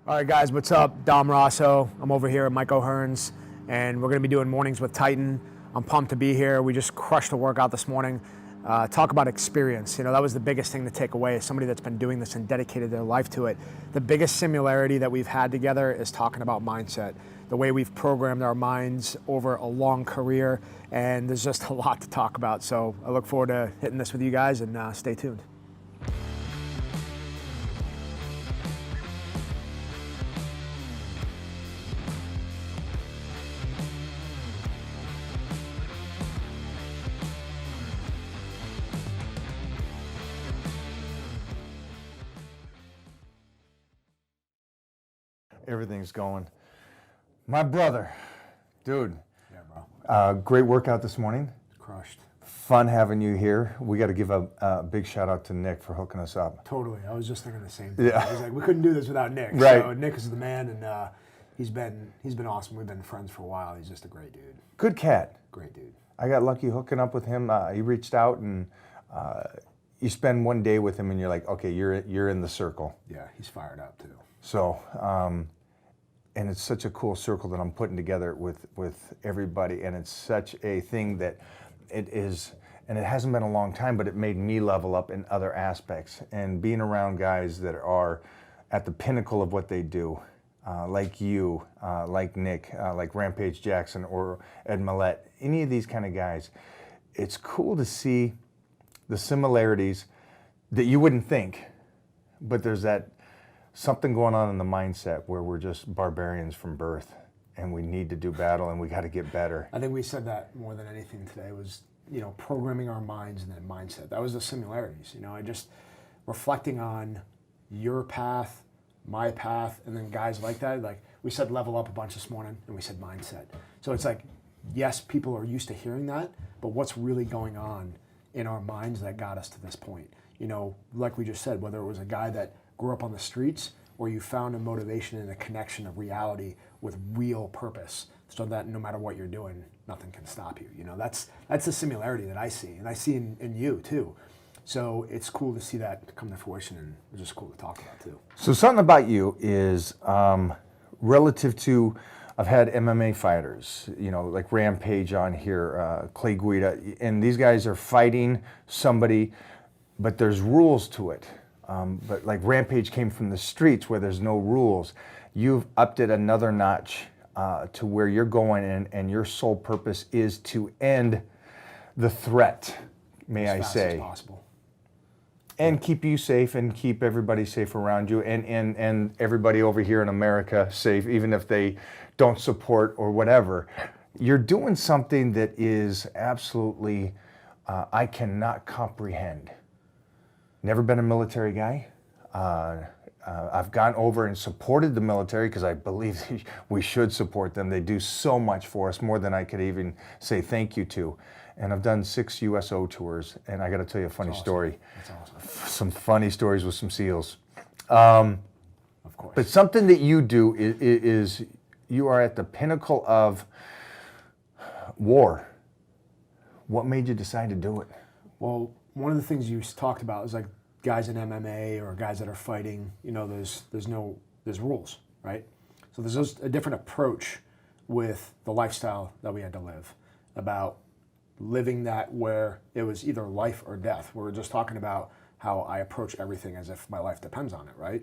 All right, guys, what's up? Dom Raso. I'm over here at Mike O'Hearn's, and we're going to be doing mornings with Titan. I'm pumped to be here. We just crushed the workout this morning. Talk about experience. You know, that was the biggest thing to take away as somebody that's been doing this and dedicated their life to it. The biggest similarity that we've had together is talking about mindset, the way we've programmed our minds over a long career, and there's just a lot to talk about. So I look forward to hitting this with you guys, and stay tuned. Everything's going. My brother, dude. Yeah, bro. Great workout this morning. Crushed. Fun having you here. We got to give a big shout out to Nick for hooking us up. Totally. I was just thinking the same thing. Yeah. I was like, we couldn't do this without Nick. Right. So Nick is the man, and he's been awesome. We've been friends for a while. He's just a great dude. Good cat. Great dude. I got lucky hooking up with him. He reached out, and you spend one day with him, and you're like, okay, you're in the circle. Yeah, he's fired up too. So, and it's such a cool circle that I'm putting together with everybody, and it's such a thing that it is, and it hasn't been a long time, but it made me level up in other aspects. And being around guys that are at the pinnacle of what they do, like you, like Nick, like Rampage Jackson or Ed Millett, any of these kind of guys, it's cool to see the similarities that you wouldn't think, but there's that something going on in the mindset where we're just barbarians from birth and we need to do battle and we got to get better. I think we said that more than anything today was, you know, programming our minds and then mindset. That was the similarities. You know, I just reflecting on your path, my path, and then guys like that. Like we said level up a bunch this morning and we said mindset. So it's like, yes, people are used to hearing that, but what's really going on in our minds that got us to this point? You know, like we just said, whether it was a guy that grew up on the streets or you found a motivation and a connection of reality with real purpose so that no matter what you're doing, nothing can stop you. You know, that's the similarity that I see, and I see in you too. So it's cool to see that come to fruition, and it's just cool to talk about too. So something about you is relative to, I've had MMA fighters, you know, like Rampage on here, Clay Guida, and these guys are fighting somebody, but there's rules to it. But like Rampage came from the streets where there's no rules. You've upped it another notch to where you're going, and your sole purpose is to end the threat, may I say. As fast as possible. And keep you safe and keep everybody safe around you and everybody over here in America safe, even if they don't support or whatever. You're doing something that is absolutely, I cannot comprehend. Never been a military guy. I've gone over and supported the military because I believe we should support them. They do so much for us, more than I could even say thank you to. And I've done 6 USO tours, and I got to tell you a funny story. That's awesome. Some funny stories with some SEALs. Of course. But something that you do is you are at the pinnacle of war. What made you decide to do it? Well, one of the things you talked about is like guys in MMA or guys that are fighting, you know, there's rules, right? So there's just a different approach with the lifestyle that we had to live, about living that where it was either life or death. We were just talking about how I approach everything as if my life depends on it, right?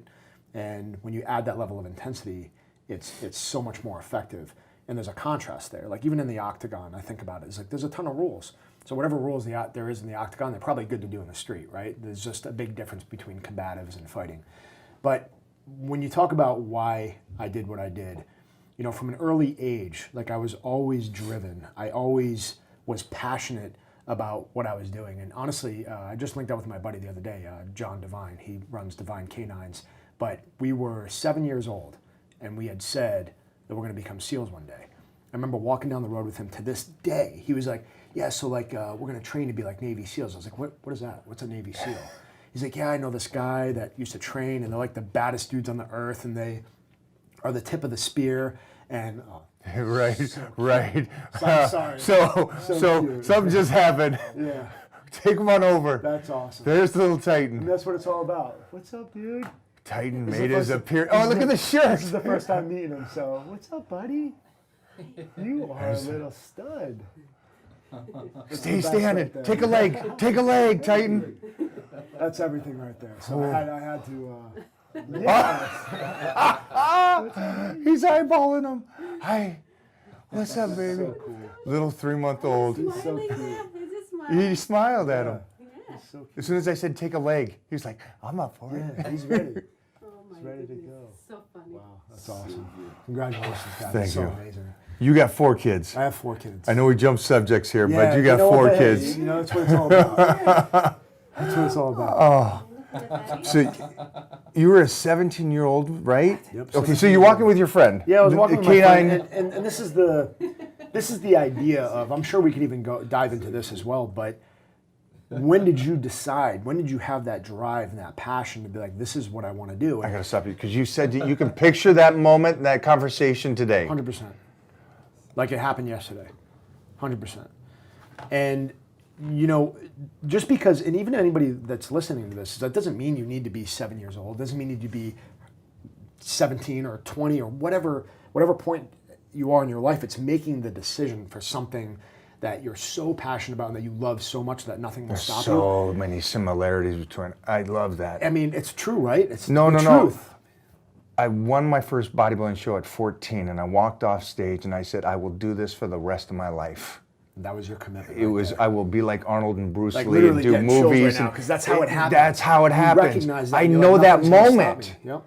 And when you add that level of intensity, it's so much more effective. And there's a contrast there. Like even in the octagon, I think about it, it's like there's a ton of rules. So whatever rules there is in the octagon, they're probably good to do in the street, right? There's just a big difference between combatives and fighting. But when you talk about why I did what I did, you know, from an early age, like I was always driven. I always was passionate about what I was doing. And honestly, I just linked up with my buddy the other day, John Devine. He runs Devine Canines. But we were 7 years old, and we had said that we're going to become SEALs one day. I remember walking down the road with him to this day. He was like, yeah, so like we're going to train to be like Navy SEALs. I was like, what is that? What's a Navy SEAL? He's like, yeah, I know this guy that used to train, and they're like the baddest dudes on the earth, and they are the tip of the spear. And right. I'm sorry. So something just happened. Yeah. Take him on over. That's awesome. There's the little Titan. And that's what it's all about. What's up, dude? Titan This is made the his first- appearance. Oh, look at the shirt. This is the first time meeting him, so what's up, buddy? You are a little stud. Stay best standing. right there. Take a leg. Take a leg, Titan. That's everything right there. So I had to. He's eyeballing him. Hi. What's up, baby? So cool. Little 3-month-old. So Smiling cute. there. Is it smile? He smiled at him. Yeah. So cute. As soon as I said take a leg, he was like, I'm up for it. Yeah, he's ready. Oh my He's ready to goodness. go. So funny. Wow, that's awesome. Congratulations, guys. Thank It's so you. amazing. You got 4 kids. I have 4 kids. I know we jumped subjects here, Yeah, but you got know what, 4 hey, kids. You know, that's what it's all about. That's what it's all about. Oh, Look at that. so you were a 17-year-old, right? Yep, Okay, so you're walking with your friend. Yeah, I was The- walking the with my friend, canine. and this is the idea of. I'm sure we could even dive into this as well. But when did you decide? When did you have that drive and that passion to be like, this is what I want to do? I gotta stop you because you said that you can picture that moment, that conversation today. 100%. Like it happened yesterday. 100%. And, you know, just because, and even anybody that's listening to this, that doesn't mean you need to be 7 years old. Doesn't mean you need to be 17 or 20 or whatever point you are in your life. It's making the decision for something that you're so passionate about and that you love so much that nothing will There's stop you. so many similarities between. I love that. I mean, it's true, right? It's No, the no. truth. I won my first bodybuilding show at 14, and I walked off stage and I said, I will do this for the rest of my life. That was your commitment. It right was, there. I will be like Arnold and Bruce Like Lee and literally do getting chills movies. right now, 'cause that's how it happens. That's how it You happens. recognize that, I and you're know like, that nothing's gonna stop moment. me. Yep.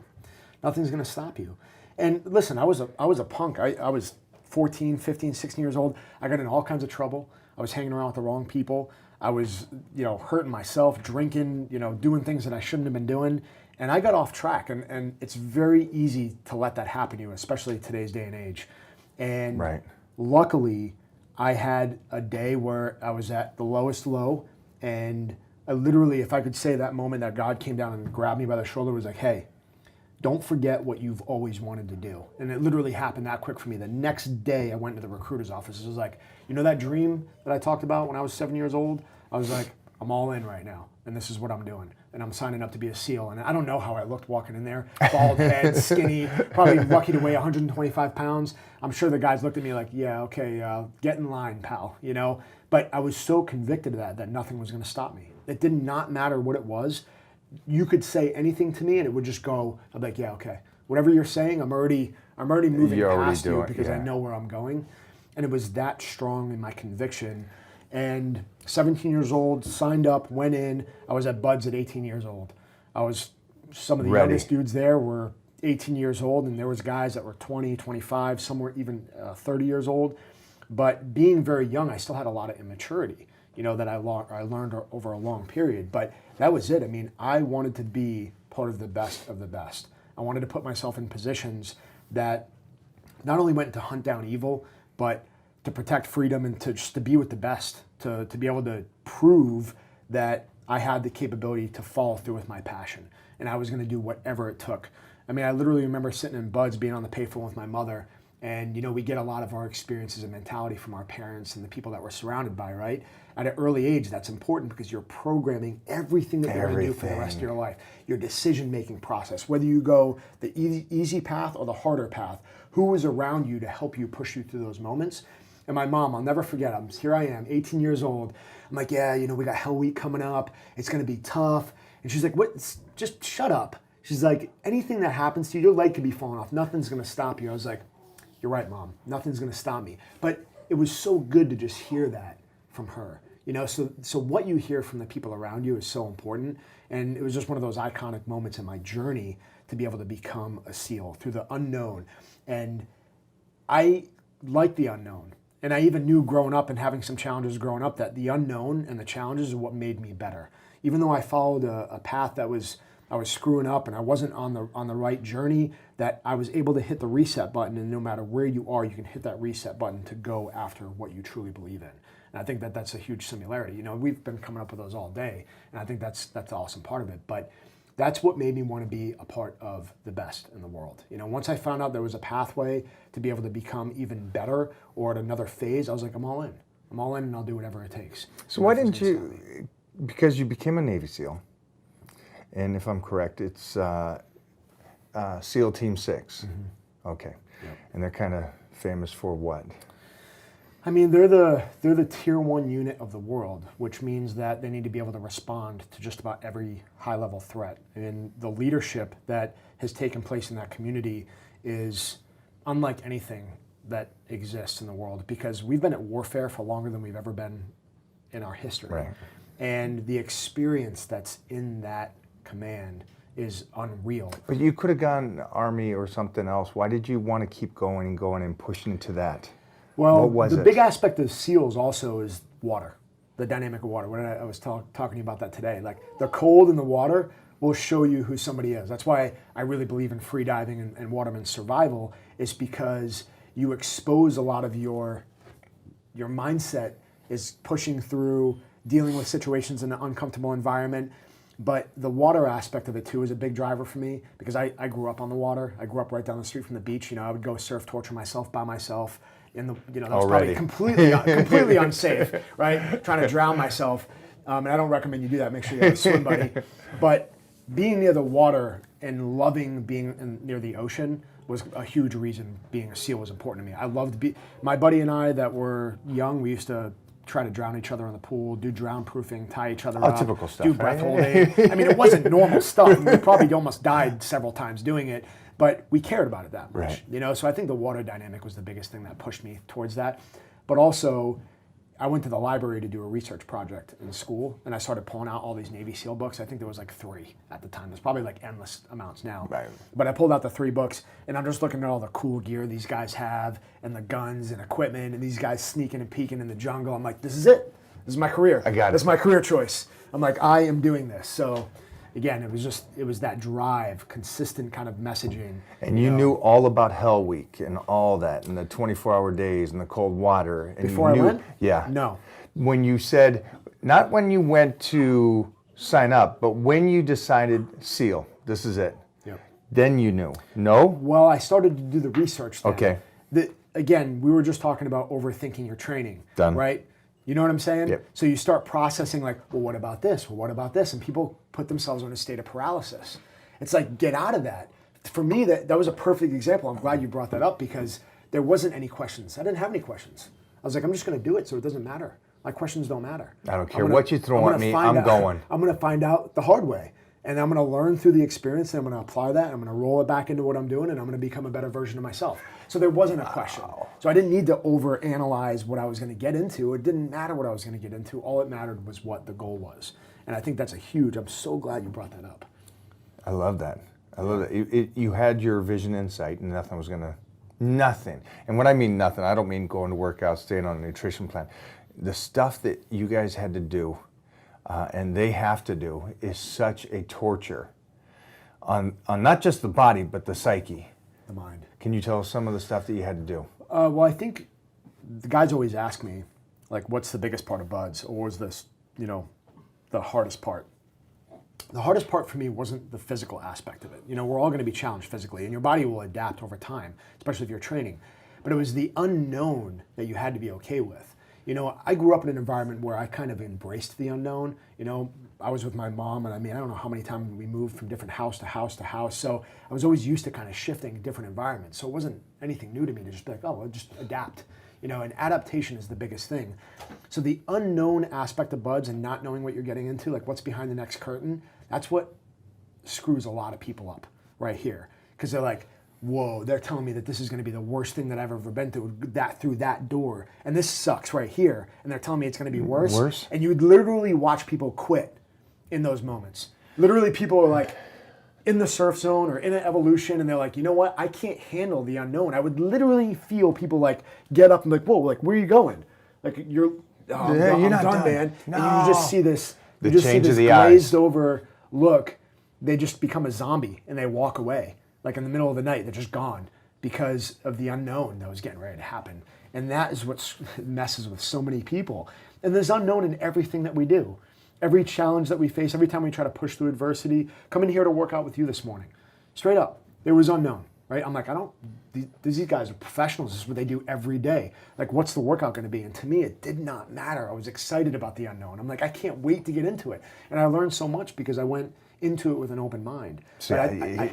Nothing's going to stop you. And listen, I was a punk. I was 14, 15, 16 years old. I got in all kinds of trouble. I was hanging around with the wrong people. I was, hurting myself, drinking, doing things that I shouldn't have been doing. And I got off track. And it's very easy to let that happen to you, especially today's day and age. And Right. luckily, I had a day where I was at the lowest low. And I literally, if I could say that moment that God came down and grabbed me by the shoulder, was like, hey, don't forget what you've always wanted to do. And it literally happened that quick for me. The next day I went to the recruiter's office. It was like, that dream that I talked about when I was 7 years old? I was like, I'm all in right now. And this is what I'm doing. And I'm signing up to be a SEAL. And I don't know how I looked walking in there. Bald head, skinny, probably lucky to weigh 125 pounds. I'm sure the guys looked at me like, yeah, okay, get in line, pal, But I was so convicted of that nothing was gonna stop me. It did not matter what it was. You could say anything to me and it would just go, I'd be like, yeah, okay. Whatever you're saying, I'm already moving You're already past you doing- because I yeah. know where I'm going. And it was that strong in my conviction. And 17 years old, signed up, went in. I was at Bud's at 18 years old. Some of the Ready. youngest dudes there were 18 years old, and there was guys that were 20, 25, some were even 30 years old. But being very young, I still had a lot of immaturity, that I learned over a long period. But that was it. I mean, I wanted to be part of the best of the best. I wanted to put myself in positions that not only went to hunt down evil, but to protect freedom and to be with the best, to be able to prove that I had the capability to follow through with my passion. And I was going to do whatever it took. I mean, I literally remember sitting in Bud's, being on the payphone with my mother. And, we get a lot of our experiences and mentality from our parents and the people that we're surrounded by, right? At an early age, that's important because you're programming everything that you're going to do for the rest of your life. Your decision-making process, whether you go the easy path or the harder path, who is around you to help you push you through those moments. And my mom, I'll never forget, here I am, 18 years old. I'm like, yeah, we got Hell Week coming up. It's going to be tough. And she's like, what? Just shut up. She's like, anything that happens to you, your leg could be falling off. Nothing's going to stop you. I was like, you're right, Mom. Nothing's going to stop me. But it was so good to just hear that from her. So what you hear from the people around you is so important. And it was just one of those iconic moments in my journey to be able to become a SEAL through the unknown. And I like the unknown. And I even knew growing up and having some challenges growing up that the unknown and the challenges are what made me better. Even though I followed a path that I was screwing up and I wasn't on the right journey, that I was able to hit the reset button, and no matter where you are, you can hit that reset button to go after what you truly believe in. And I think that's a huge similarity. We've been coming up with those all day, and I think that's the awesome part of it. But that's what made me want to be a part of the best in the world. Once I found out there was a pathway to be able to become even better or at another phase, I was like, I'm all in. I'm all in, and I'll do whatever it takes. So why didn't you, because you became a Navy SEAL, and if I'm correct, it's SEAL Team 6. Mm-hmm. Okay. Yep. And they're kind of famous for what? I mean, they're the tier 1 unit of the world, which means that they need to be able to respond to just about every high-level threat. And the leadership that has taken place in that community is unlike anything that exists in the world, because we've been at warfare for longer than we've ever been in our history. Right. And the experience that's in that command is unreal. But you could have gone Army or something else. Why did you want to keep going and pushing into that? Well, What was the it? big aspect of SEALs also is water, the dynamic of water. I was talking to you about that today. Like, the cold in the water will show you who somebody is. That's why I really believe in free diving and waterman survival, is because you expose a lot of your mindset is pushing through, dealing with situations in an uncomfortable environment. But the water aspect of it too is a big driver for me, because I grew up on the water. I grew up right down the street from the beach. I would go surf, torture myself by myself. That was Already. probably completely unsafe, right? Trying to drown myself. And I don't recommend you do that. Make sure you have a swim buddy. But being near the water and loving being near the ocean was a huge reason being a SEAL was important to me. I loved my buddy and I that were young, we used to try to drown each other in the pool, do drown proofing, tie each other up, typical stuff, do right? breath holding. I mean, it wasn't normal stuff. We probably almost died several times doing it, but we cared about it that much. Right. So I think the water dynamic was the biggest thing that pushed me towards that. But also, I went to the library to do a research project in school, and I started pulling out all these Navy SEAL books. I think there was like 3 at the time. There's probably like endless amounts now. Right. But I pulled out the 3 books, and I'm just looking at all the cool gear these guys have, and the guns and equipment, and these guys sneaking and peeking in the jungle. I'm like, this is it. This is my career. I got it. This is my career choice. I'm like, I am doing this. So again, it was that drive, consistent kind of messaging. And you knew all about Hell Week and all that, and the 24-hour days and the cold water. And Before I went? Yeah. No. When you said, not when you went to sign up, but when you decided, SEAL, this is it. Yep. Then you knew. No? Well, I started to do the research then. Okay. Again, we were just talking about overthinking your training. Done. Right? You know what I'm saying? Yep. So you start processing like, well, what about this? Well, what about this? And people put themselves in a state of paralysis. It's like, get out of that. For me, that was a perfect example. I'm glad you brought that up, because there wasn't any questions. I didn't have any questions. I was like, I'm just going to do it, so it doesn't matter. My questions don't matter. I don't care what you throw at me, I'm going. I'm going to find out the hard way. And I'm going to learn through the experience, and I'm going to apply that. I'm going to roll it back into what I'm doing, and I'm going to become a better version of myself. So there wasn't a question. So I didn't need to overanalyze what I was going to get into. It didn't matter what I was going to get into. All it mattered was what the goal was. And I think that's I'm so glad you brought that up. I love that. I love that. You had your vision insight, and nothing. And when I mean nothing, I don't mean going to work out, staying on a nutrition plan. The stuff that you guys had to do, and they have to do, is such a torture on not just the body, but the psyche. The mind. Can you tell us some of the stuff that you had to do? Well, I think the guys always ask me, like, what's the biggest part of BUD/S, or was this, the hardest part? The hardest part for me wasn't the physical aspect of it. We're all going to be challenged physically, and your body will adapt over time, especially if you're training. But it was the unknown that you had to be okay with. I grew up in an environment where I kind of embraced the unknown. I was with my mom, and I don't know how many times we moved from different house to house to house. So I was always used to kind of shifting in different environments. So it wasn't anything new to me to just be like, oh, I'll just adapt. And adaptation is the biggest thing. So the unknown aspect of BUD/S and not knowing what you're getting into, like what's behind the next curtain, that's what screws a lot of people up right here. Because they're like, whoa, they're telling me that this is going to be the worst thing that I've ever been through that door. And this sucks right here. And they're telling me it's going to be worse. Worse? And you would literally watch people quit in those moments. Literally, people are like in the surf zone or in an evolution, and they're like, you know what? I can't handle the unknown. I would literally feel people like get up and like, whoa, like, where are you going? Like, you're you're not done, done, man. No. And you just see this, The change of the glazed eyes. over look. They just become a zombie and they walk away. Like in the middle of the night, they're just gone because of the unknown that was getting ready to happen. And that is what messes with so many people. And there's unknown in everything that we do. Every challenge that we face, every time we try to push through adversity, coming here to work out with you this morning, straight up, there was unknown, right? I'm like, these guys are professionals. This is what they do every day. Like, what's the workout going to be? And to me, it did not matter. I was excited about the unknown. I'm like, I can't wait to get into it. And I learned so much because I went into it with an open mind. So, But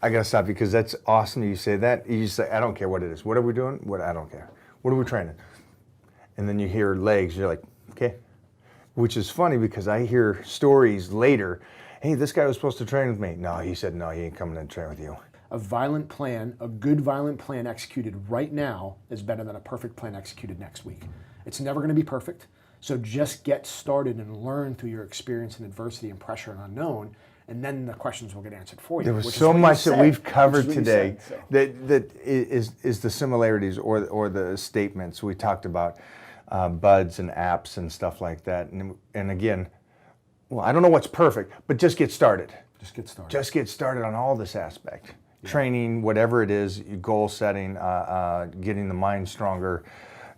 I gotta stop because that's awesome. You say that. You just say, I don't care what it is. What are we doing? What? I don't care. What are we training? And then you hear legs. You're like, okay. Which is funny because I hear stories later. Hey, this guy was supposed to train with me. No, he said no. He ain't coming to train with you. A violent plan, a good violent plan executed right now is better than a perfect plan executed next week. It's never going to be perfect. So just get started and learn through your experience and adversity and pressure and unknown, and then the questions will get answered for you. There was which is so what you much that said, we've which covered is what you today said, so. that is the similarities or the statements we talked about, buds and apps and stuff like that. And again, well, I don't know what's perfect, but just get started. Just get started. Just get started on all this aspect. Training, whatever it is, goal setting, getting the mind stronger,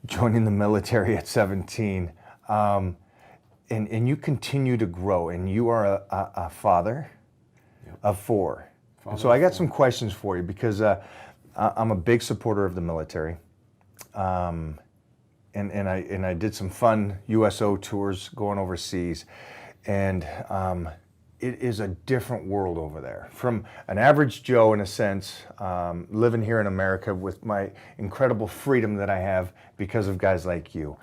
joining the military at 17. And you continue to grow, and you are a father of 4. And so I got some questions for you because I'm a big supporter of the military. And I did some fun USO tours going overseas. And it is a different world over there. From an average Joe, in a sense, living here in America with my incredible freedom that I have because of guys like you.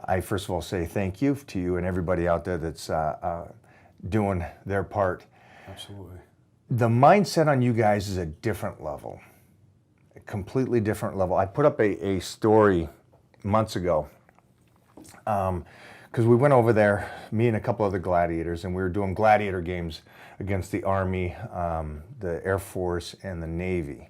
I first of all say thank you to you and everybody out there that's doing their part. Absolutely. The mindset on you guys is a different level, a completely different level. I put up a story months ago because we went over there, me and a couple other gladiators, and we were doing gladiator games against the Army, the Air Force, and the Navy.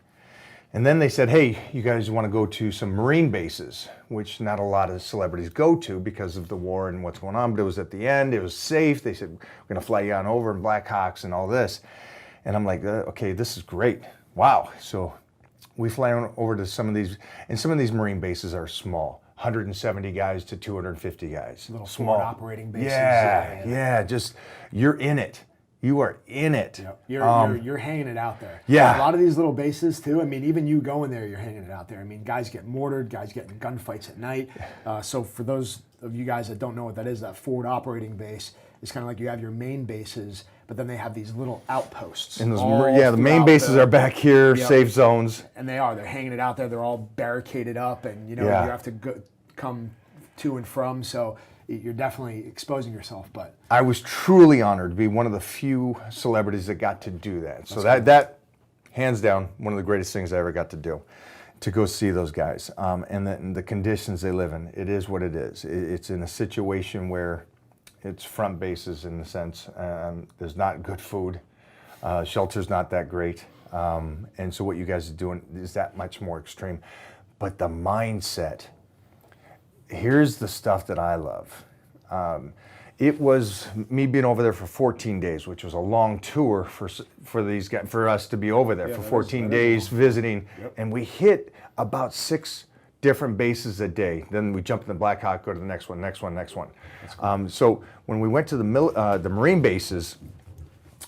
And then they said, hey, you guys want to go to some Marine bases, which not a lot of celebrities go to because of the war and what's going on, but it was at the end, it was safe. They said, we're going to fly you on over in Black Hawks and all this. And I'm like, okay, this is great. Wow. So we fly on over to some of these, and some of these Marine bases are small. 170 guys to 250 guys. Little small operating bases. Yeah, just you're in it. You are in it. Yep. You're hanging it out there. Yeah. A lot of these little bases too. I mean, even you going there, you're hanging it out there. I mean, guys get mortared, guys get in gunfights at night. So for those of you guys that don't know what that is, that forward operating base is kind of like you have your main bases, but then they have these little outposts. And those, the main bases are back here, safe zones. And they're hanging it out there. They're all barricaded up, and you have to come to and from. So you're definitely exposing yourself. But I was truly honored to be one of the few celebrities that got to do that. So that hands down, one of the greatest things I ever got to do, to go see those guys. And the conditions they live in, it is what it is. It's in a situation where it's front bases in the sense. There's not good food. Shelter's not that great. And so what you guys are doing is that much more extreme. But the mindset, here's the stuff that I love. It was me being over there for 14 days, which was a long tour for these guys, for us to be over there for 14 days visiting. Yep. And we hit about 6 different bases a day. Then we jump in the Black Hawk, go to the next one, next one, next one. Cool. So when we went to the Marine bases,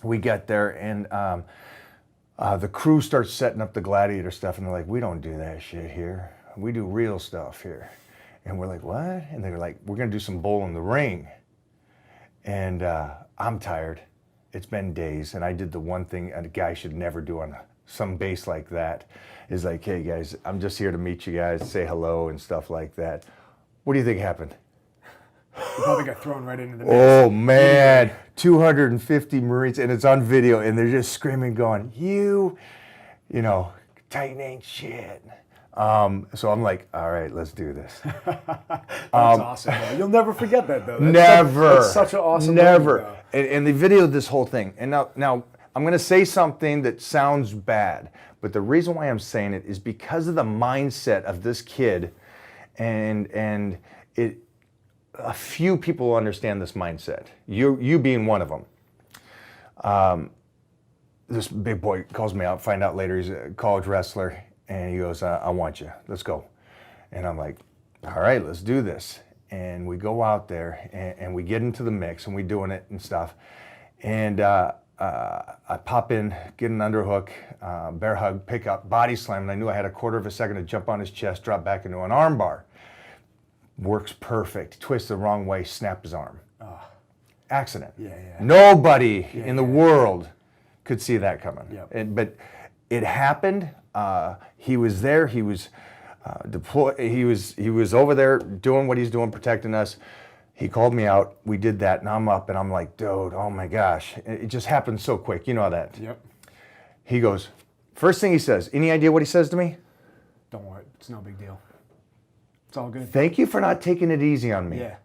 we got there and the crew starts setting up the gladiator stuff, and they're like, we don't do that shit here. We do real stuff here. And we're like, what? And they're like, we're gonna do some bull in the ring. And I'm tired. It's been days, and I did the one thing a guy should never do on some base like that, is like, hey guys, I'm just here to meet you guys, say hello and stuff like that. What do you think happened? You probably got thrown right into the mix. Oh man, 250 Marines, and it's on video, and they're just screaming, going, you know, Titan ain't shit. So I'm like, all right, let's do this. That's awesome, man. You'll never forget that, though. That's such an awesome never. moment, And they videoed this whole thing. And now I'm going to say something that sounds bad, but the reason why I'm saying it is because of the mindset of this kid, and it. A few people understand this mindset. You being one of them. This big boy calls me out. Find out later he's a college wrestler. And he goes, I want you, let's go. And I'm like, all right, let's do this. And we go out there and we get into the mix and we doing it and stuff. And I pop in, get an underhook, bear hug, pick up, body slam. And I knew I had a quarter of a second to jump on his chest, drop back into an arm bar. Works perfect. Twist the wrong way, snap his arm. Accident. Yeah. Nobody in the world could see that coming. Yep. But it happened. He was there. He was deployed. He was over there doing what he's doing, protecting us. He called me out. We did that, and I'm up, and I'm like, dude, oh my gosh. It just happened so quick. You know that. Yep. He goes, first thing he says, any idea what he says to me? Don't worry. It's no big deal. It's all good. Thank you for not taking it easy on me. Yeah.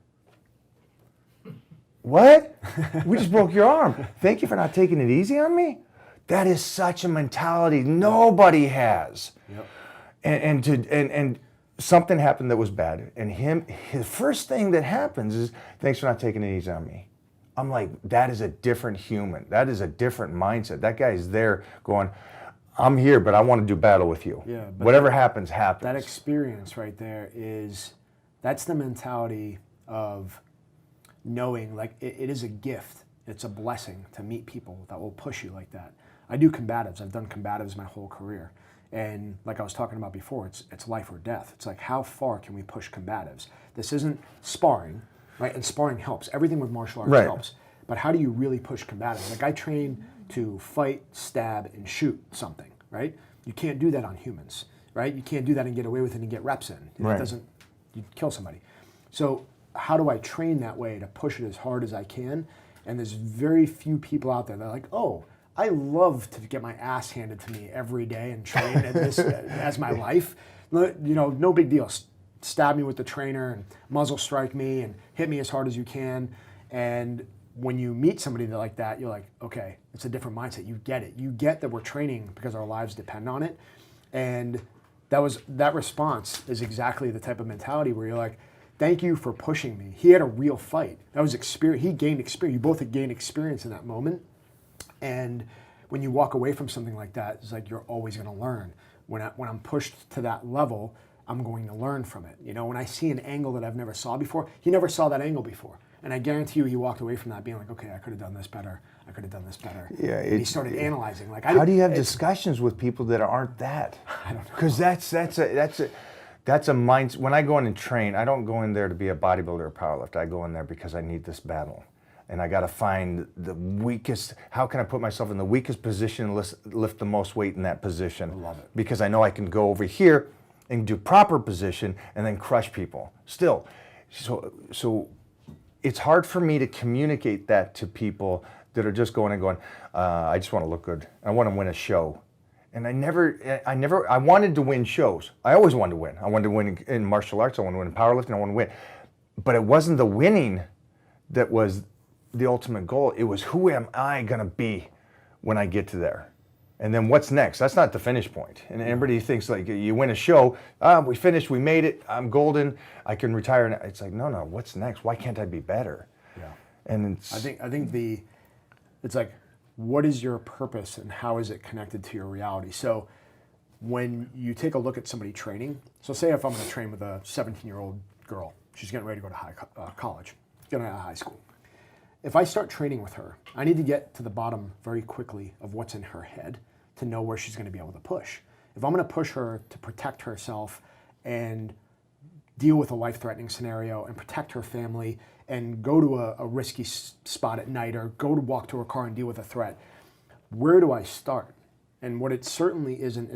What? We just broke your arm. Thank you for not taking it easy on me? That is such a mentality nobody has. Yep. And something happened that was bad. And his first thing that happens is, thanks for not taking it easy on me. I'm like, that is a different human. That is a different mindset. That guy is there going, I'm here, but I want to do battle with you. Yeah, but whatever happens, happens. That experience right there that's the mentality of knowing, like, it is a gift. It's a blessing to meet people that will push you like that. I do combatives. I've done combatives my whole career. And like I was talking about before, it's life or death. It's like, how far can we push combatives? This isn't sparring, right? And sparring helps. Everything with martial arts helps. But how do you really push combatives? Like, I train to fight, stab, and shoot something, right? You can't do that on humans, right? You can't do that and get away with it and get reps in. It doesn't, you kill somebody. So how do I train that way to push it as hard as I can? And there's very few people out there that are like, oh, I love to get my ass handed to me every day and train at this as my life. You know, no big deal. Stab me with the trainer and muzzle strike me and hit me as hard as you can. And when you meet somebody like that, you're like, okay, it's a different mindset. You get it. You get that we're training because our lives depend on it. And that response is exactly the type of mentality where you're like, thank you for pushing me. He had a real fight. That was experience. He gained experience. You both had gained experience in that moment. And when you walk away from something like that, it's like you're always going to learn. When I'm pushed to that level, I'm going to learn from it. You know, when I see an angle that I've never saw before, he never saw that angle before. And I guarantee you he walked away from that being like, okay, I could have done this better. I could have done this better. Yeah, and he started analyzing. Like, how do you have discussions with people that aren't that? I don't know. Because that's a mindset. When I go in and train, I don't go in there to be a bodybuilder or powerlifter. I go in there because I need this battle. And I got to find the weakest, how can I put myself in the weakest position and lift the most weight in that position? I love it. Because I know I can go over here and do proper position and then crush people. Still, so it's hard for me to communicate that to people that are just going, I just want to look good. I want to win a show. And I wanted to win shows. I always wanted to win. I wanted to win in martial arts. I wanted to win in powerlifting. I wanted to win. But it wasn't the winning that was the ultimate goal. It was, who am I going to be when I get to there? And then what's next? That's not the finish point. And everybody thinks like you win a show, we finished, we made it, I'm golden, I can retire. And it's like, no, what's next? Why can't I be better? Yeah. And I think it's like, what is your purpose and how is it connected to your reality? So when you take a look at somebody training, so say if I'm going to train with a 17-year-old girl, she's getting ready to go to college, getting out of high school. If I start training with her, I need to get to the bottom very quickly of what's in her head to know where she's going to be able to push. If I'm going to push her to protect herself and deal with a life-threatening scenario and protect her family and go to a risky spot at night or go to walk to her car and deal with a threat, where do I start? And what it certainly isn't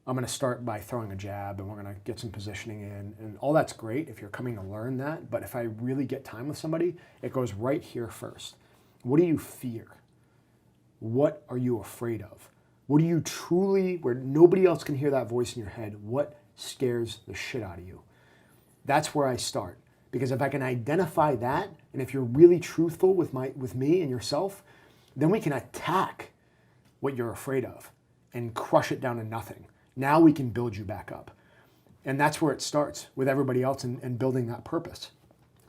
I'm going to start by throwing a jab and we're going to get some positioning in. And all that's great if you're coming to learn that. But if I really get time with somebody, it goes right here first. What do you fear? What are you afraid of? What do you truly, where nobody else can hear that voice in your head, what scares the shit out of you? That's where I start. Because if I can identify that, and if you're really truthful with me and yourself, then we can attack what you're afraid of and crush it down to nothing. Now we can build you back up. And that's where it starts with everybody else and building that purpose.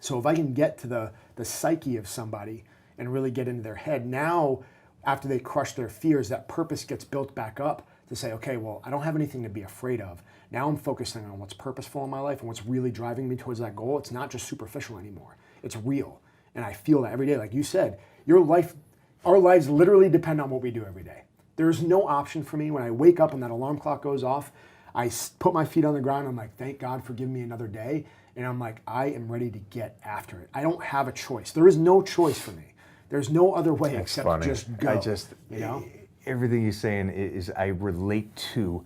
So if I can get to the psyche of somebody and really get into their head, now after they crush their fears, that purpose gets built back up to say, okay, well, I don't have anything to be afraid of. Now I'm focusing on what's purposeful in my life and what's really driving me towards that goal. It's not just superficial anymore. It's real. And I feel that every day. Like you said, our lives literally depend on what we do every day. There's no option for me. When I wake up and that alarm clock goes off, I put my feet on the ground. I'm like, thank God for giving me another day. And I'm like, I am ready to get after it. I don't have a choice. There is no choice for me. There's no other way except funny. just go. You know? everything you're saying is I relate to,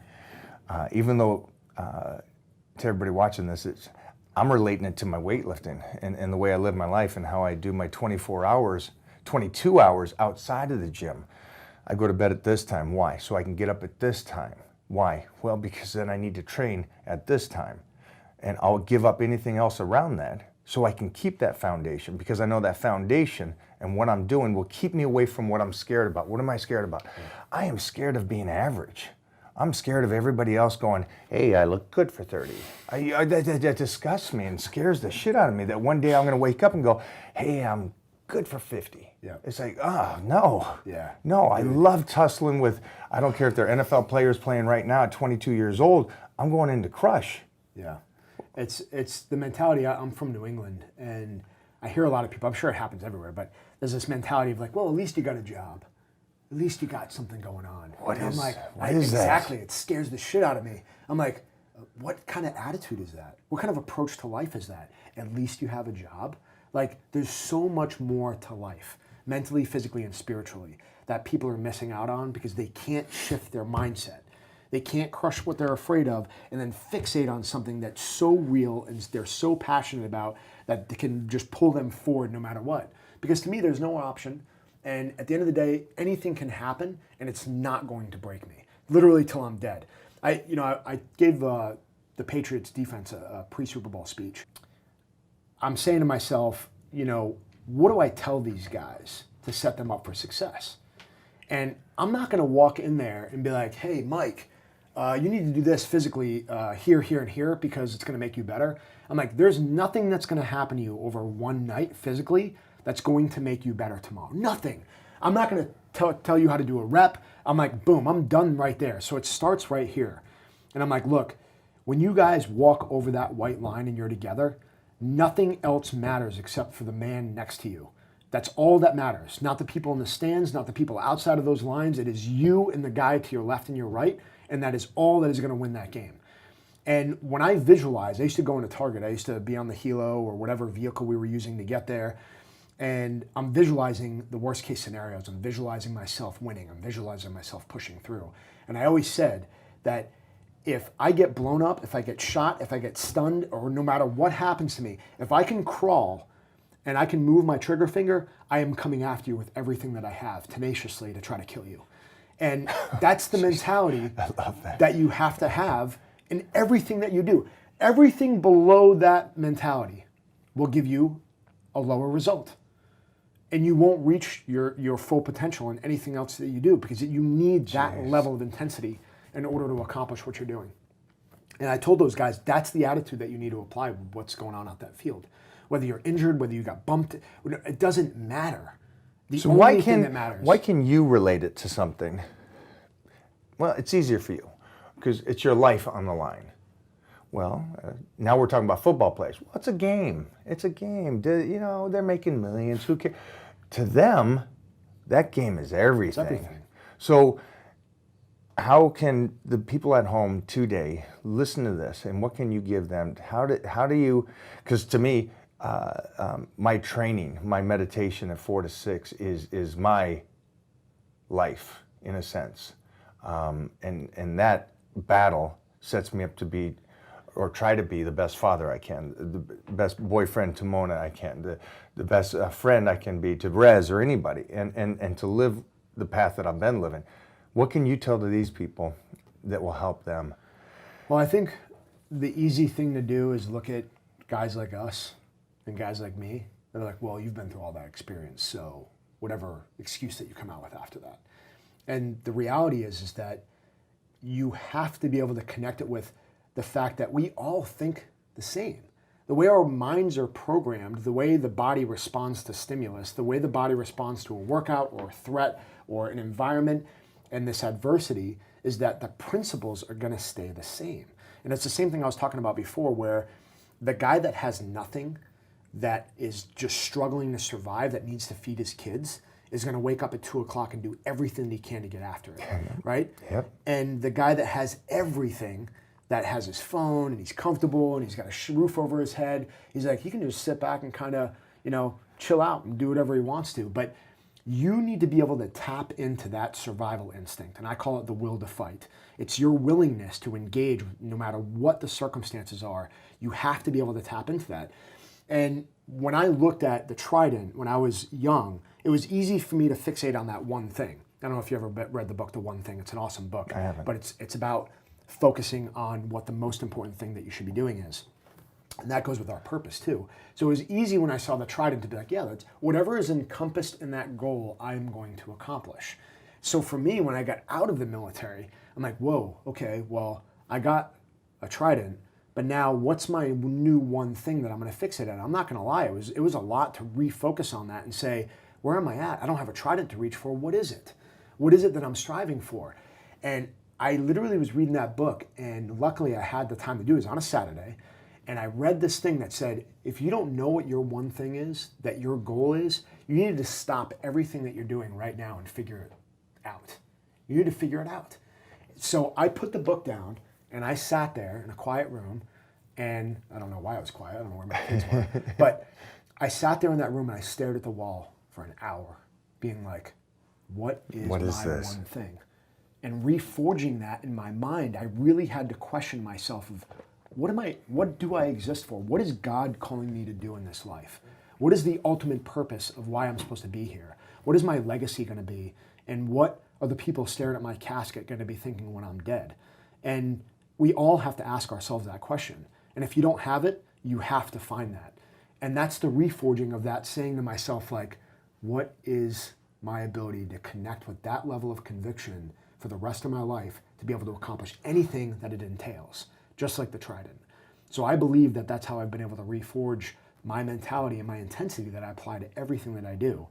even though to everybody watching this, I'm relating it to my weightlifting and the way I live my life and how I do my 22 hours outside of the gym. I go to bed at this time. Why? So I can get up at this time. Why? Well, because then I need to train at this time. And I'll give up anything else around that so I can keep that foundation, because I know that foundation and what I'm doing will keep me away from what I'm scared about. What am I scared about? I am scared of being average. I'm scared of everybody else going, hey, I look good for 30. That disgusts me and scares the shit out of me, that one day I'm going to wake up and go, hey, I'm good for 50. Yeah. It's like, no. Yeah. No, I love tussling with, I don't care if they're NFL players playing right now at 22 years old, I'm going in to crush. Yeah. It's the mentality. I'm from New England, and I hear a lot of people, I'm sure it happens everywhere, but there's this mentality of like, well, at least you got a job. At least you got something going on. What and is- I'm like, what is that? exactly. It scares the shit out of me. I'm like, what kind of attitude is that? What kind of approach to life is that? At least you have a job. Like, there's so much more to life, mentally, physically, and spiritually, that people are missing out on because they can't shift their mindset. They can't crush what they're afraid of and then fixate on something that's so real and they're so passionate about that they can just pull them forward no matter what. Because to me, there's no option. And at the end of the day, anything can happen and it's not going to break me, literally till I'm dead. I gave the Patriots defense a pre-Super Bowl speech. I'm saying to myself, what do I tell these guys to set them up for success? And I'm not going to walk in there and be like, hey, Mike, you need to do this physically here, here, and here because it's going to make you better. I'm like, there's nothing that's going to happen to you over one night physically that's going to make you better tomorrow. Nothing. I'm not going to tell you how to do a rep. I'm like, boom, I'm done right there. So it starts right here. And I'm like, look, when you guys walk over that white line and you're together, nothing else matters except for the man next to you. That's all that matters. Not the people in the stands, not the people outside of those lines. It is you and the guy to your left and your right, and that is all that is going to win that game. And when I visualize, I used to go into Target. I used to be on the helo or whatever vehicle we were using to get there, and I'm visualizing the worst case scenarios. I'm visualizing myself winning. I'm visualizing myself pushing through. And I always said that if I get blown up, if I get shot, if I get stunned, or no matter what happens to me, if I can crawl and I can move my trigger finger, I am coming after you with everything that I have, tenaciously, to try to kill you. And that's the mentality that you have to have in everything that you do. Everything below that mentality will give you a lower result. And you won't reach your full potential in anything else that you do, because you need that level of intensity in order to accomplish what you're doing. And I told those guys, that's the attitude that you need to apply with what's going on out that field. Whether you're injured, whether you got bumped, it doesn't matter. The So only thing that matters. why can you relate it to something? Well, it's easier for you because it's your life on the line. Well, now we're talking about football players. Well, it's a game. It's a game. They're making millions. Who cares? To them, that game is everything. It's everything. So how can the people at home today listen to this, and what can you give them? How do you, because to me, my training, my meditation at 4 to 6 is my life in a sense. And that battle sets me up to be, or try to be, the best father I can, the best boyfriend to Mona I can, the best friend I can be to Rez or anybody, and to live the path that I've been living. What can you tell to these people that will help them? Well, I think the easy thing to do is look at guys like us and guys like me. They're like, well, you've been through all that experience, so whatever excuse that you come out with after that. And the reality is that you have to be able to connect it with the fact that we all think the same. The way our minds are programmed, the way the body responds to stimulus, the way the body responds to a workout or a threat or an environment and this adversity, is that the principles are going to stay the same. And it's the same thing I was talking about before, where the guy that has nothing, that is just struggling to survive, that needs to feed his kids, is going to wake up at 2 o'clock and do everything he can to get after it, right? Yep. And the guy that has everything, that has his phone and he's comfortable and he's got a roof over his head, he's like, he can just sit back and kind of, chill out and do whatever he wants to. But You need to be able to tap into that survival instinct, and I call it the will to fight. It's your willingness to engage no matter what the circumstances are. You have to be able to tap into that. And when I looked at the Trident when I was young, it was easy for me to fixate on that one thing. I don't know if you ever read the book, The One Thing. It's an awesome book. I haven't. But it's about focusing on what the most important thing that you should be doing is. And that goes with our purpose too. So it was easy when I saw the Trident to be like, yeah, that's whatever is encompassed in that goal, I'm going to accomplish. So for me, when I got out of the military, I'm like, whoa, okay, well, I got a Trident, but now what's my new one thing that I'm going to fixate on? I'm not going to lie, it was a lot to refocus on that and say, where am I at? I don't have a Trident to reach for. What is it? What is it that I'm striving for? And I literally was reading that book, and luckily I had the time to do it. It was on a Saturday. And I read this thing that said, if you don't know what your one thing is, that your goal is, you need to stop everything that you're doing right now and figure it out. You need to figure it out. So I put the book down and I sat there in a quiet room, and I don't know why I was quiet. I don't know where my kids were. But I sat there in that room and I stared at the wall for an hour, being like, what is my this? one thing? And reforging that in my mind, I really had to question myself of, what do I exist for? What is God calling me to do in this life? What is the ultimate purpose of why I'm supposed to be here? What is my legacy going to be? And what are the people staring at my casket going to be thinking when I'm dead? And we all have to ask ourselves that question. And if you don't have it, you have to find that. And that's the reforging of that, saying to myself, like, what is my ability to connect with that level of conviction for the rest of my life to be able to accomplish anything that it entails? Just like the Trident. So I believe that that's how I've been able to reforge my mentality and my intensity that I apply to everything that I do.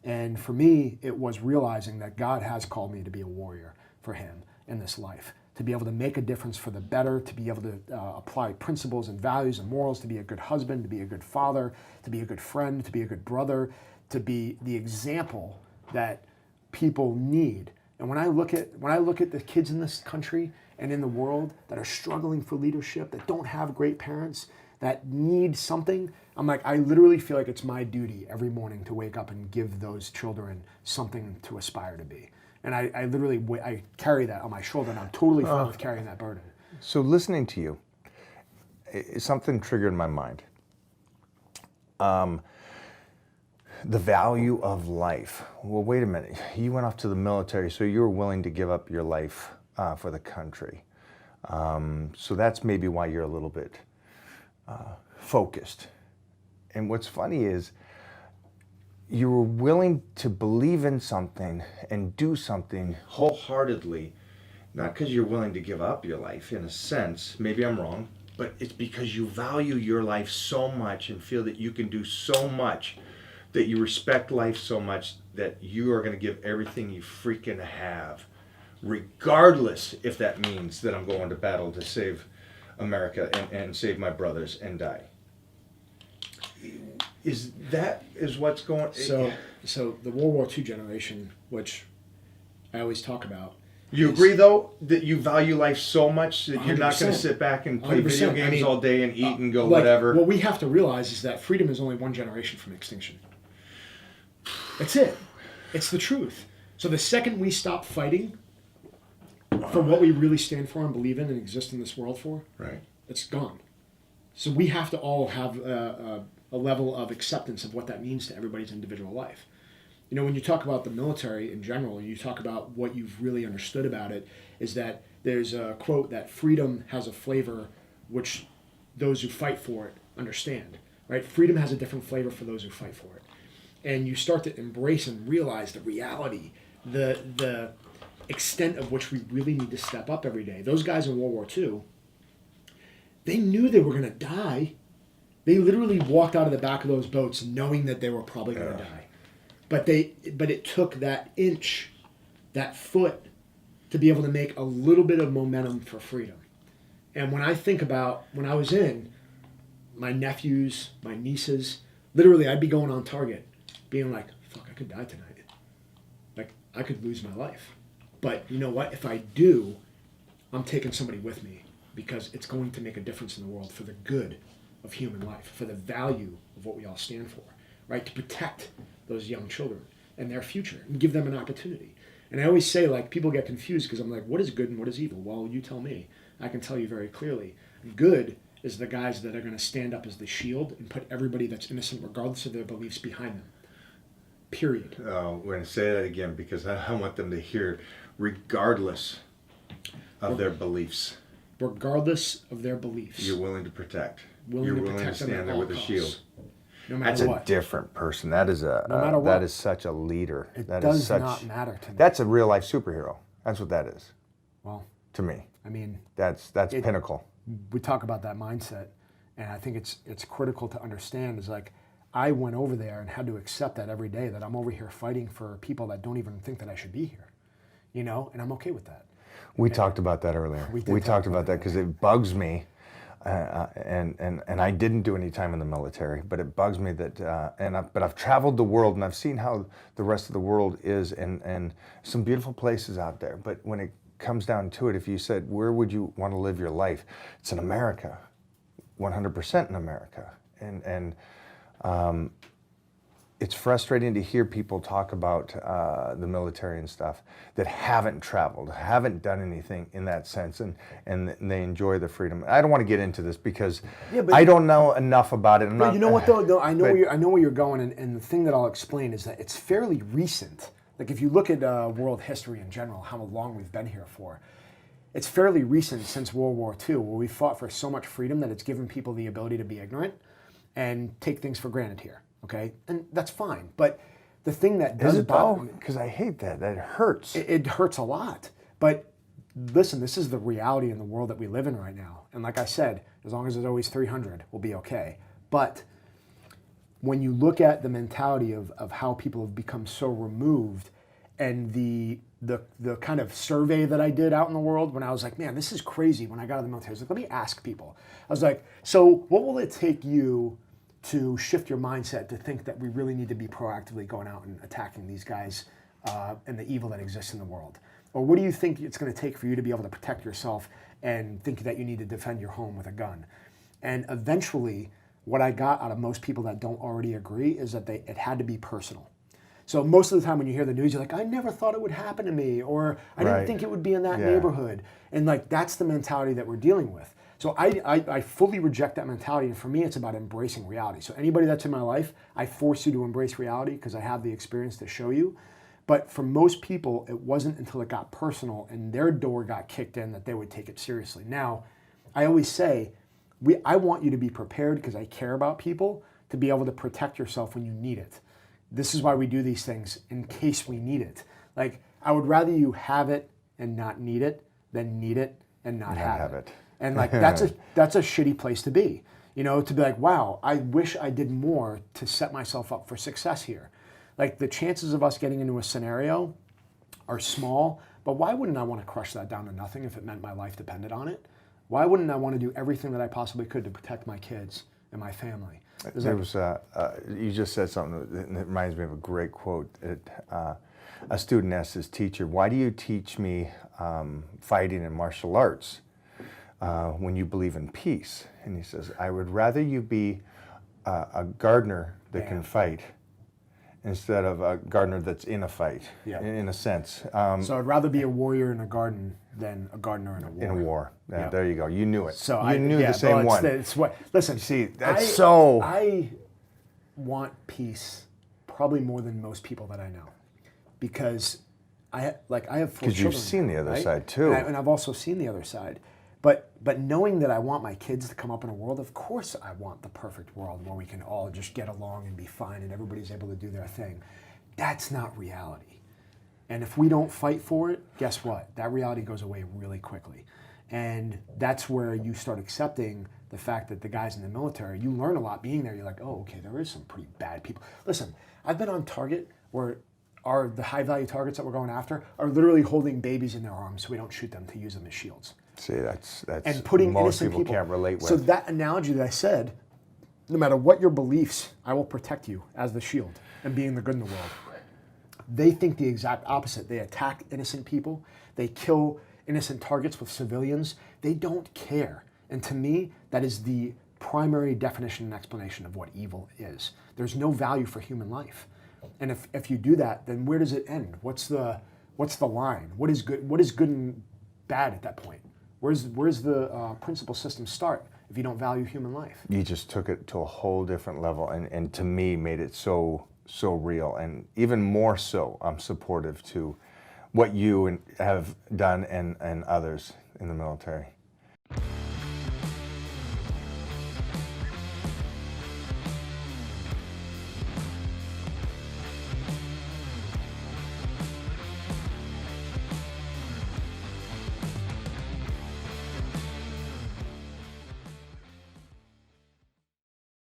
And for me, it was realizing that God has called me to be a warrior for him in this life, to be able to make a difference for the better, to be able to apply principles and values and morals, to be a good husband, to be a good father, to be a good friend, to be a good brother, to be the example that people need. And when I look at the kids in this country and in the world that are struggling for leadership, that don't have great parents, that need something, I'm like, I literally feel like it's my duty every morning to wake up and give those children something to aspire to be. And I literally carry that on my shoulder, and I'm totally fine with carrying that burden. So listening to you, something triggered in my mind. The value of life. Well, wait a minute. You went off to the military, so you were willing to give up your life for the country. So that's maybe why you're a little bit focused. And what's funny is you were willing to believe in something and do something wholeheartedly, not because you're willing to give up your life in a sense, maybe I'm wrong, but it's because you value your life so much and feel that you can do so much, that you respect life so much that you are going to give everything you freaking have, regardless if that means that I'm going to battle to save America and save my brothers and die. Is what's going? So the World War II generation, which I always talk about. You agree though that you value life so much that you're not going to 100%. sit back and play video 100%. games all day and eat and go Like, whatever. What we have to realize is that freedom is only one generation from extinction. That's it. It's the truth. So the second we stop fighting for what we really stand for and believe in and exist in this world for, Right. it's gone. So we have to all have a level of acceptance of what that means to everybody's individual life. You know, when you talk about the military in general, you talk about what you've really understood about it, is that there's a quote that freedom has a flavor which those who fight for it understand, right? Freedom has a different flavor for those who fight for it. And you start to embrace and realize the reality, the extent of which we really need to step up every day. Those guys in World War II, they knew they were going to die. They literally walked out of the back of those boats knowing that they were probably going to die. But it took that inch, that foot, to be able to make a little bit of momentum for freedom. And when I think about when I was in, my nephews, my nieces, literally I'd be going on target, being like, fuck, I could die tonight. Like, I could lose my life. But you know what? If I do, I'm taking somebody with me because it's going to make a difference in the world for the good of human life, for the value of what we all stand for, right? To protect those young children. and their future and give them an opportunity. And I always say, like, people get confused because I'm like, what is good and what is evil? Well, you tell me. I can tell you very clearly. Good is the guys that are going to stand up as the shield and put everybody that's innocent, regardless of their beliefs, behind them. Period. We're going to say that again because I want them to hear, regardless of their beliefs, Regardless of their beliefs. you're willing to protect. Willing You're to willing to protect them at stand there all with a costs. shield. No matter That's what. a different person. That is a No matter what. that is such a leader. It That does is such, not matter to me. That's a real life superhero. That's what that is Well, to me. I mean, That's pinnacle. we talk about that mindset, and I think it's critical to understand is like, I went over there and had to accept that every day that I'm over here fighting for people that don't even think that I should be here, you know, and I'm okay with that. We talked about that earlier. We did We talk talked about about that because it bugs me, and I didn't do any time in the military, but it bugs me that but I've traveled the world and I've seen how the rest of the world is, and some beautiful places out there. But when it comes down to it, if you said where would you want to live your life, it's in America, 100% in America, and it's frustrating to hear people talk about the military and stuff that haven't traveled, haven't done anything in that sense, and they enjoy the freedom. I don't want to get into this because I don't know enough about it. But you know what though? No, I know where you're going, and the thing that I'll explain is that it's fairly recent. Like if you look at world history in general, how long we've been here for, it's fairly recent since World War II, where we fought for so much freedom that it's given people the ability to be ignorant and take things for granted here. Okay, and that's fine. But the thing that does bother me, because I hate that. That hurts. it hurts a lot. But listen, this is the reality in the world that we live in right now. And like I said, as long as there's always 300, we'll be okay. But when you look at the mentality of how people have become so removed, and the kind of survey that I did out in the world when I was like, man, this is crazy. When I got out of the military, I was like, let me ask people. I was like, so what will it take you to shift your mindset to think that we really need to be proactively going out and attacking these guys and the evil that exists in the world? Or what do you think it's going to take for you to be able to protect yourself and think that you need to defend your home with a gun? And eventually, what I got out of most people that don't already agree is that it had to be personal. So most of the time when you hear the news, you're like, I never thought it would happen to me, or I didn't think it would be in that neighborhood. And like, that's the mentality that we're dealing with. So I fully reject that mentality, and for me, it's about embracing reality. So anybody that's in my life, I force you to embrace reality because I have the experience to show you. But for most people, it wasn't until it got personal and their door got kicked in that they would take it seriously. Now, I always say, I want you to be prepared because I care about people to be able to protect yourself when you need it. This is why we do these things, in case we need it. Like, I would rather you have it and not need it than need it and not have it. And like, that's a shitty place to be. You know, to be like, wow, I wish I did more to set myself up for success here. Like, the chances of us getting into a scenario are small, but why wouldn't I want to crush that down to nothing if it meant my life depended on it? Why wouldn't I want to do everything that I possibly could to protect my kids and my family? You just said something that reminds me of a great quote. A student asked his teacher, why do you teach me fighting and martial arts when you believe in peace? And he says, I would rather you be a gardener that can fight instead of a gardener that's in a fight, in a sense. So I'd rather be a warrior in a garden than a gardener in a war. In a war. Yeah, there you go. You knew it. So you knew the same one. Listen, see, that's I want peace probably more than most people that I know, because I have 4 children. Because you've seen the other side too. And I've also seen the other side. But knowing that I want my kids to come up in a world, of course I want the perfect world where we can all just get along and be fine and everybody's able to do their thing. That's not reality. And if we don't fight for it, guess what? That reality goes away really quickly. And that's where you start accepting the fact that the guys in the military, you learn a lot being there. You're like, oh, okay, there is some pretty bad people. Listen, I've been on target where the high value targets that we're going after are literally holding babies in their arms so we don't shoot them, to use them as shields. See, that's and putting most innocent people can't relate with. So that analogy that I said, no matter what your beliefs, I will protect you as the shield and being the good in the world. They think the exact opposite. They attack innocent people. They kill innocent targets with civilians. They don't care. And to me, that is the primary definition and explanation of what evil is. There's no value for human life. And if you do that, then where does it end? What's the line? What is good and bad at that point? Where's the principle system start if you don't value human life? You just took it to a whole different level, and to me made it so real, and even more so, I'm supportive to what you have done and others in the military.